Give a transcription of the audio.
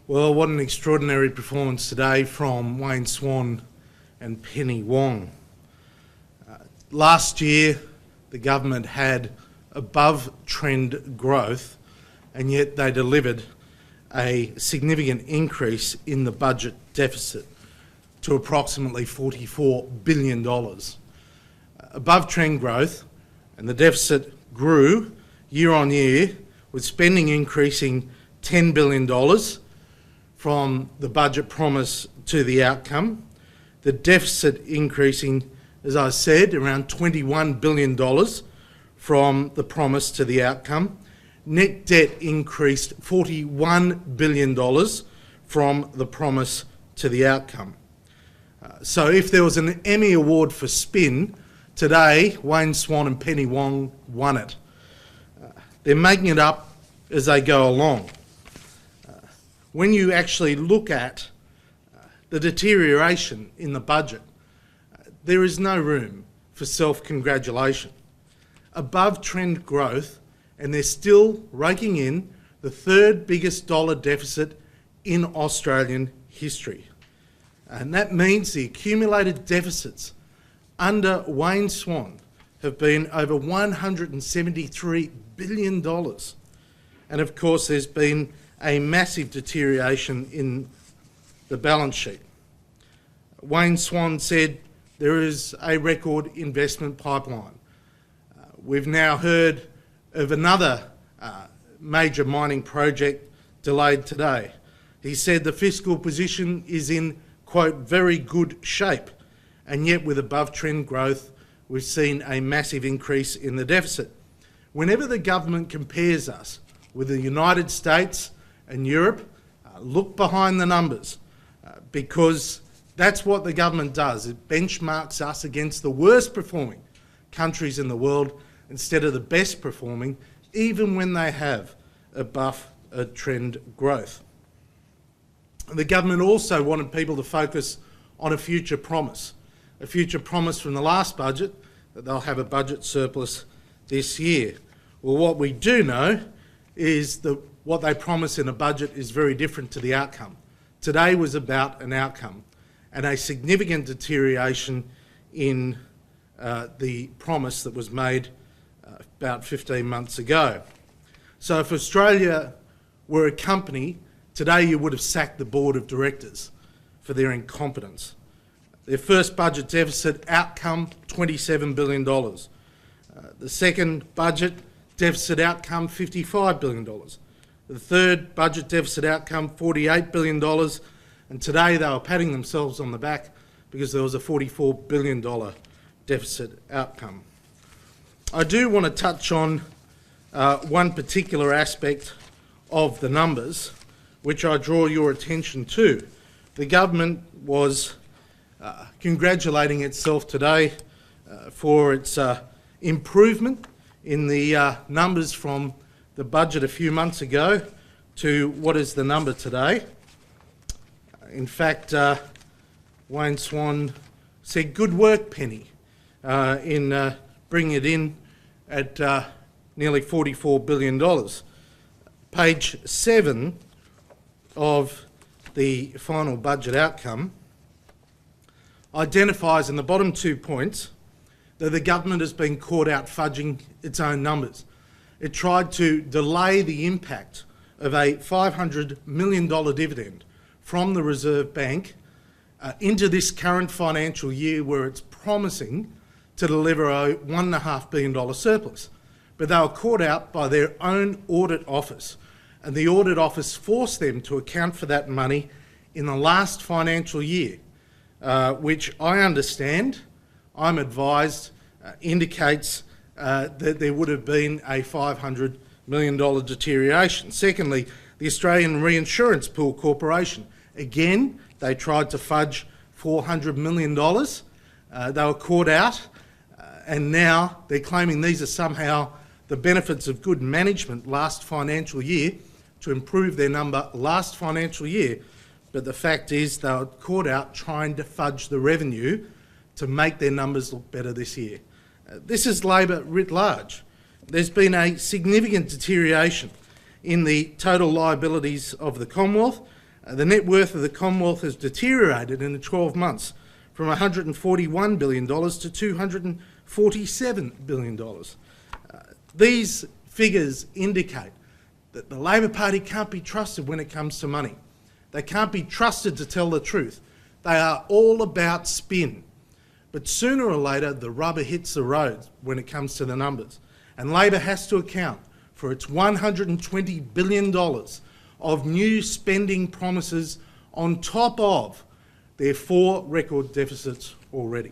Well, what an extraordinary performance today from Wayne Swan and Penny Wong. Last year, the government had above-trend growth, and yet they delivered a significant increase in the budget deficit to approximately $44 billion. Above-trend growth, and the deficit grew year on year, with spending increasing $10 billion from the budget promise to the outcome, the deficit increasing, as I said, around $21 billion from the promise to the outcome. Net debt increased $41 billion from the promise to the outcome. So if there was an Emmy Award for spin, today Wayne Swan and Penny Wong won it. They're making it up as they go along. When you actually look at the deterioration in the budget, there is no room for self-congratulation. Above trend growth, and they're still raking in the third biggest dollar deficit in Australian history. And that means the accumulated deficits under Wayne Swan have been over $173 billion. And of course, there's been a massive deterioration in the balance sheet. Wayne Swan said there is a record investment pipeline. We've now heard of another major mining project delayed today. He said the fiscal position is in, quote, very good shape, and yet with above trend growth, we've seen a massive increase in the deficit. Whenever the government compares us with the United States and Europe, look behind the numbers, because that's what the government does. It benchmarks us against the worst performing countries in the world instead of the best performing, even when they have above trend growth. The government also wanted people to focus on a future promise from the last budget that they'll have a budget surplus this year. Well, what we do know is that what they promise in a budget is very different to the outcome. Today was about an outcome and a significant deterioration in the promise that was made about 15 months ago. So if Australia were a company, today you would have sacked the board of directors for their incompetence. Their first budget deficit outcome, $27 billion. The second budget deficit outcome, $55 billion. The third budget deficit outcome, $48 billion. And today they were patting themselves on the back because there was a $44 billion deficit outcome. I do want to touch on one particular aspect of the numbers, which I draw your attention to. The government was congratulating itself today for its improvement in the numbers from the budget a few months ago to what is the number today. In fact, Wayne Swan said, "Good work, Penny," in bringing it in at nearly $44 billion. Page 7 of the final budget outcome identifies in the bottom 2 points that the government has been caught out fudging its own numbers. It tried to delay the impact of a $500 million dividend from the Reserve Bank into this current financial year, where it's promising to deliver a $1.5 billion surplus. But they were caught out by their own audit office, and the audit office forced them to account for that money in the last financial year, which I understand, I'm advised, indicates that there would have been a $500 million deterioration. Secondly, the Australian Reinsurance Pool Corporation. Again, they tried to fudge $400 million. They were caught out, and now they're claiming these are somehow the benefits of good management last financial year to improve their number last financial year. But the fact is they were caught out trying to fudge the revenue to make their numbers look better this year. This is Labor writ large. There's been a significant deterioration in the total liabilities of the Commonwealth, The net worth of the Commonwealth has deteriorated in the 12 months from $141 billion to $247 billion. These figures indicate that the Labor Party can't be trusted when it comes to money. They can't be trusted to tell the truth. They are all about spin. But sooner or later, the rubber hits the road when it comes to the numbers. And Labor has to account for its $120 billion of new spending promises on top of their 4 record deficits already.